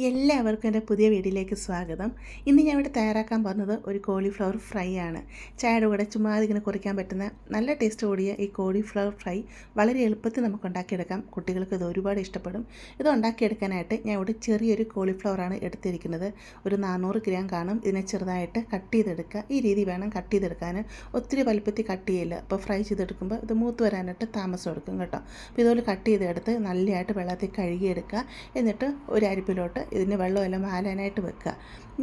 എല്ലാവർക്കും എൻ്റെ പുതിയ വീഡിയോയിലേക്ക് സ്വാഗതം. ഇന്ന് ഞാൻ ഇവിടെ തയ്യാറാക്കാൻ പോകുന്നത് ഒരു കോളിഫ്ലവർ ഫ്രൈ ആണ്. ചായയുടെ കൂടെ ചുമ്മാതെ ഇങ്ങനെ കുറിക്കാൻ പറ്റുന്ന നല്ല ടേസ്റ്റ് കൂടിയ ഈ കോളിഫ്ലവർ ഫ്രൈ വളരെ എളുപ്പത്തിൽ നമുക്ക് ഉണ്ടാക്കിയെടുക്കാം. കുട്ടികൾക്ക് ഇത് ഒരുപാട് ഇഷ്ടപ്പെടും. ഇത് ഉണ്ടാക്കിയെടുക്കാനായിട്ട് ഞാൻ ഇവിടെ ചെറിയൊരു കോളിഫ്ലവറാണ് എടുത്തിരിക്കുന്നത്. ഒരു 400 ഗ്രാം കാണും. ഇതിനെ ചെറുതായിട്ട് കട്ട് ചെയ്തെടുക്കുക. ഈ രീതി വേണം കട്ട് ചെയ്തെടുക്കാൻ. ഒത്തിരി വലുപ്പത്തിൽ കട്ട് ചെയ്യില്ല. അപ്പോൾ ഫ്രൈ ചെയ്തെടുക്കുമ്പോൾ ഇത് മൂത്ത് വരാനായിട്ട് താമസം എടുക്കും കേട്ടോ. അപ്പോൾ ഇതുപോലെ കട്ട് ചെയ്തെടുത്ത് നല്ലതായിട്ട് വെള്ളത്തിൽ കഴുകിയെടുക്കുക. എന്നിട്ട് ഒരു അരിപ്പിലോട്ട് ഇതിന് വെള്ളമെല്ലാം വാലാനായിട്ട് വെക്കുക.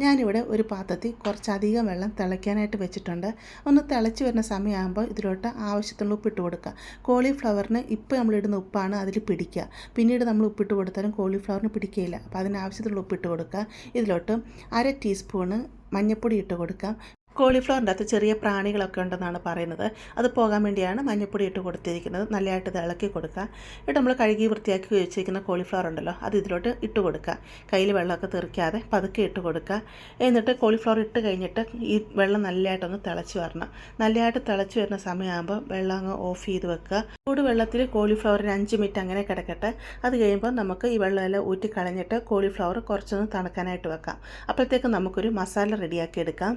ഞാനിവിടെ ഒരു പാത്രത്തിൽ കുറച്ചധികം വെള്ളം തിളയ്ക്കാനായിട്ട് വെച്ചിട്ടുണ്ട്. ഒന്ന് തിളച്ച് വരുന്ന സമയമാകുമ്പോൾ ഇതിലോട്ട് ആവശ്യത്തിനുള്ള ഉപ്പിട്ട് കൊടുക്കുക. കോളിഫ്ലവറിന് ഇപ്പോൾ നമ്മളിടുന്ന ഉപ്പാണ് അതിൽ പിടിക്കുക. പിന്നീട് നമ്മൾ ഉപ്പിട്ട് കൊടുത്താലും കോളിഫ്ലവറിന് പിടിക്കുകയില്ല. അപ്പോൾ അതിന് ആവശ്യത്തിനുള്ള ഉപ്പിട്ട് കൊടുക്കുക. ഇതിലോട്ട് 1/2 ടീസ്പൂണ് മഞ്ഞൾപ്പൊടി ഇട്ട് കൊടുക്കാം. കോളിഫ്ലവറിൻ്റെ അകത്ത് ചെറിയ പ്രാണികളൊക്കെ ഉണ്ടെന്നാണ് പറയുന്നത്. അത് പോകാൻ വേണ്ടിയാണ് മഞ്ഞൾപ്പൊടി ഇട്ട് കൊടുത്തിരിക്കുന്നത്. നല്ലതായിട്ട് ഇത് ഇളക്കി കൊടുക്കുക. എന്നിട്ട് നമ്മൾ കഴുകി വൃത്തിയാക്കി വെച്ചിരിക്കുന്ന കോളിഫ്ലവർ ഉണ്ടല്ലോ, അത് ഇതിലോട്ട് ഇട്ട് കൊടുക്കുക. കയ്യിൽ വെള്ളമൊക്കെ തെറിക്കാതെ പതുക്കെ ഇട്ട് കൊടുക്കുക. എന്നിട്ട് കോളിഫ്ലവർ ഇട്ട് കഴിഞ്ഞിട്ട് ഈ വെള്ളം നല്ലതായിട്ടൊന്ന് തിളച്ച് വരണം. നല്ലതായിട്ട് തിളച്ച് വരുന്ന സമയമാകുമ്പോൾ വെള്ളം അങ്ങ് ഓഫ് ചെയ്ത് വെക്കുക. ചൂടുവെള്ളത്തിൽ കോളിഫ്ലവർ 5 മിനിറ്റ് അങ്ങനെ കിടക്കട്ടെ. അത് കഴിയുമ്പോൾ നമുക്ക് ഈ വെള്ളമെല്ലാം ഊറ്റി കളഞ്ഞിട്ട് കോളിഫ്ലവർ കുറച്ചൊന്ന് തണുക്കാനായിട്ട് വെക്കാം. അപ്പോഴത്തേക്കും നമുക്കൊരു മസാല റെഡിയാക്കി എടുക്കാം.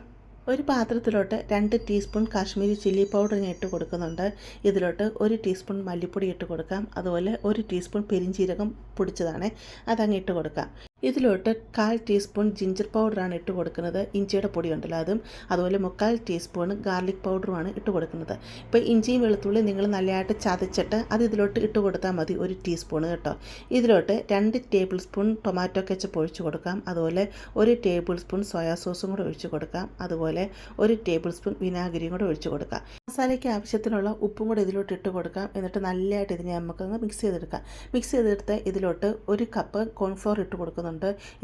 ഒരു പാത്രത്തിലോട്ട് 2 ടീസ്പൂൺ കാശ്മീരി ചില്ലി പൗഡർ ഞാൻ ഇട്ട് കൊടുക്കുന്നുണ്ട്. ഇതിലോട്ട് 1 ടീസ്പൂൺ മല്ലിപ്പൊടി ഇട്ട് കൊടുക്കാം. അതുപോലെ 1 ടീസ്പൂൺ പെരിഞ്ജീരകം പൊടിച്ചതാണ്, അതങ്ങ് ഇട്ട് കൊടുക്കാം. ഇതിലോട്ട് 1/4 ടീസ്പൂൺ ജിഞ്ചർ പൗഡറാണ് ഇട്ട് കൊടുക്കുന്നത്. ഇഞ്ചിയുടെ പൊടി ഉണ്ടല്ലോ അതും, അതുപോലെ 3/4 ടീസ്പൂൺ ഗാർലിക് പൗഡറുമാണ് ഇട്ട് കൊടുക്കുന്നത്. ഇപ്പോൾ ഇഞ്ചിയും വെളുത്തുള്ളി നിങ്ങൾ നല്ലതായിട്ട് ചതച്ചിട്ട് അത് ഇതിലോട്ട് ഇട്ട് കൊടുത്താൽ മതി, 1 ടീസ്പൂൺ കേട്ടോ. ഇതിലോട്ട് 2 ടേബിൾ സ്പൂൺ ടൊമാറ്റോ കെച്ചപ്പ് ഒഴിച്ച് കൊടുക്കാം. അതുപോലെ 1 ടേബിൾ സ്പൂൺ സോയാ സോസും കൂടെ ഒഴിച്ച് കൊടുക്കാം. അതുപോലെ 1 ടേബിൾ സ്പൂൺ വിനാഗിരിയും കൂടെ ഒഴിച്ച് കൊടുക്കാം. മസാലയ്ക്ക് ആവശ്യത്തിനുള്ള ഉപ്പും കൂടെ ഇതിലോട്ട് ഇട്ട് കൊടുക്കാം. എന്നിട്ട് നല്ലതായിട്ട് ഇതിനെ നമുക്കങ്ങ് മിക്സ് ചെയ്തെടുക്കാം. മിക്സ് ചെയ്തെടുത്ത് ഇതിലോട്ട് 1 കപ്പ് കോൺഫ്ലോർ ഇട്ട് കൊടുക്കുന്നുണ്ട്.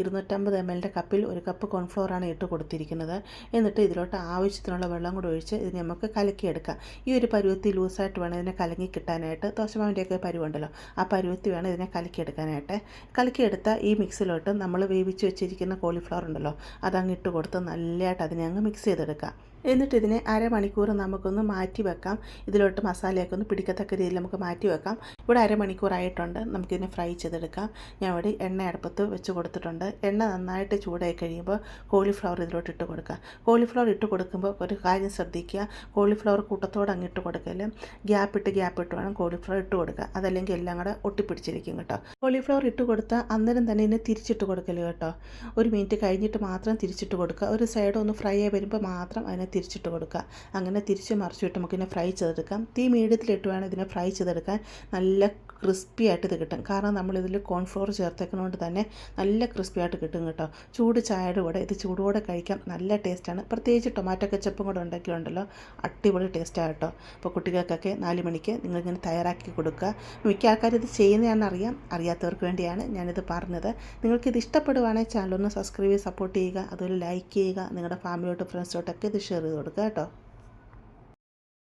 250 ml കപ്പിൽ 1 കപ്പ് കോൺഫ്ലോറാണ് ഇട്ട് കൊടുത്തിരിക്കുന്നത്. എന്നിട്ട് ഇതിലോട്ട് ആവശ്യത്തിനുള്ള വെള്ളം കൂടെ ഒഴിച്ച് ഇതിനെ നമുക്ക് കലക്കിയെടുക്കാം. ഈ ഒരു പരുവത്തി ലൂസായിട്ട് വേണം ഇതിനെ കലങ്ങി കിട്ടാനായിട്ട്. ദോശമാവിൻ്റെയൊക്കെ പരുവുണ്ടല്ലോ, ആ പരുവത്തി വേണം ഇതിനെ കലക്കിയെടുക്കാനായിട്ട്. കലക്കിയെടുത്ത ഈ മിക്സിലോട്ട് നമ്മൾ വേവിച്ച് വെച്ചിരിക്കുന്ന കോളിഫ്ലവർ ഉണ്ടല്ലോ, അതങ്ങ് ഇട്ട് കൊടുത്ത് നല്ലതായിട്ട് അതിനെ അങ്ങ് മിക്സ് ചെയ്തെടുക്കാം. എന്നിട്ട് ഇതിനെ അരമണിക്കൂർ നമുക്കൊന്ന് മാറ്റി വെക്കാം. ഇതിലോട്ട് മസാലയൊക്കെ ഒന്ന് പിടിക്കത്തക്ക രീതിയിൽ നമുക്ക് മാറ്റി വെക്കാം. ഇവിടെ അരമണിക്കൂറായിട്ടുണ്ട്. നമുക്കിതിനെ ഫ്രൈ ചെയ്തെടുക്കാം. ഞാൻ ഇവിടെ എണ്ണ അടുപ്പത്ത് വെച്ച് കൊടുത്തിട്ടുണ്ട്. എണ്ണ നന്നായിട്ട് ചൂടായി കഴിയുമ്പോൾ കോളിഫ്ലവർ ഇതിലോട്ട് ഇട്ട് കൊടുക്കുക. കോളിഫ്ലവർ ഇട്ട് കൊടുക്കുമ്പോൾ ഒരു കാര്യം ശ്രദ്ധിക്കുക, കോളിഫ്ലവർ കൂട്ടത്തോടെ അങ്ങ് ഇട്ട് കൊടുക്കല്. ഗ്യാപ്പ് ഇട്ട് വേണം കോളിഫ്ലവർ ഇട്ട് കൊടുക്കുക. അതല്ലെങ്കിൽ എല്ലാം കൂടെ ഒട്ടിപ്പിടിച്ചിരിക്കും കേട്ടോ. കോളിഫ്ലവർ ഇട്ട് കൊടുത്താൽ അന്നേരം തന്നെ ഇതിനെ തിരിച്ചിട്ട് കൊടുക്കല് കേട്ടോ. 1 മിനിറ്റ് കഴിഞ്ഞിട്ട് മാത്രം തിരിച്ചിട്ട് കൊടുക്കുക. ഒരു സൈഡ് ഒന്ന് ഫ്രൈ ആയി വരുമ്പോൾ മാത്രം അതിനെ തിരിച്ചിട്ട് കൊടുക്കുക. അങ്ങനെ തിരിച്ച് മറിച്ചിട്ട് നമുക്കിതിനെ ഫ്രൈ ചെയ്തെടുക്കാം. തീ മീഡിയത്തിലിട്ട് വേണം ഇതിനെ ഫ്രൈ ചെയ്തെടുക്കാൻ. നല്ല ക്രിസ്പി ആയിട്ട് ഇത് കിട്ടും. കാരണം നമ്മളിതിൽ കോൺഫ്ലോർ ചേർത്തേക്കുന്നതുകൊണ്ട് തന്നെ നല്ല ക്രിസ്പി ആയിട്ട് കിട്ടും കേട്ടോ. ചൂട് ചായയുടെ കൂടെ ഇത് ചൂടോടെ കഴിക്കാം, നല്ല ടേസ്റ്റാണ്. പ്രത്യേകിച്ച് ടൊമാറ്റോ കെച്ചപ്പും കൂടെ ഉണ്ടാക്കിയുണ്ടല്ലോ, അടിപൊളി ടേസ്റ്റാണ് കേട്ടോ. അപ്പോൾ കുട്ടികൾക്കൊക്കെ 4 മണിക്ക് നിങ്ങളിങ്ങനെ തയ്യാറാക്കി കൊടുക്കുക. മിക്ക ആൾക്കാരും ഇത് ചെയ്യുന്നതാണെന്നറിയാം, അറിയാത്തവർക്ക് വേണ്ടിയാണ് ഞാനിത് പറഞ്ഞത്. നിങ്ങൾക്കിത് ഇഷ്ടപ്പെടുവാണെങ്കിൽ ചാനലൊന്ന് സബ്സ്ക്രൈബ് ചെയ്ത് സപ്പോർട്ട് ചെയ്യുക. അതുപോലെ ലൈക്ക് ചെയ്യുക. നിങ്ങളുടെ ഫാമിലിയോട്ട് ഫ്രണ്ട്സിലോട്ടൊക്കെ ഇത് ഷെയർ ചെയ്ത് കൊടുക്കുക കേട്ടോ.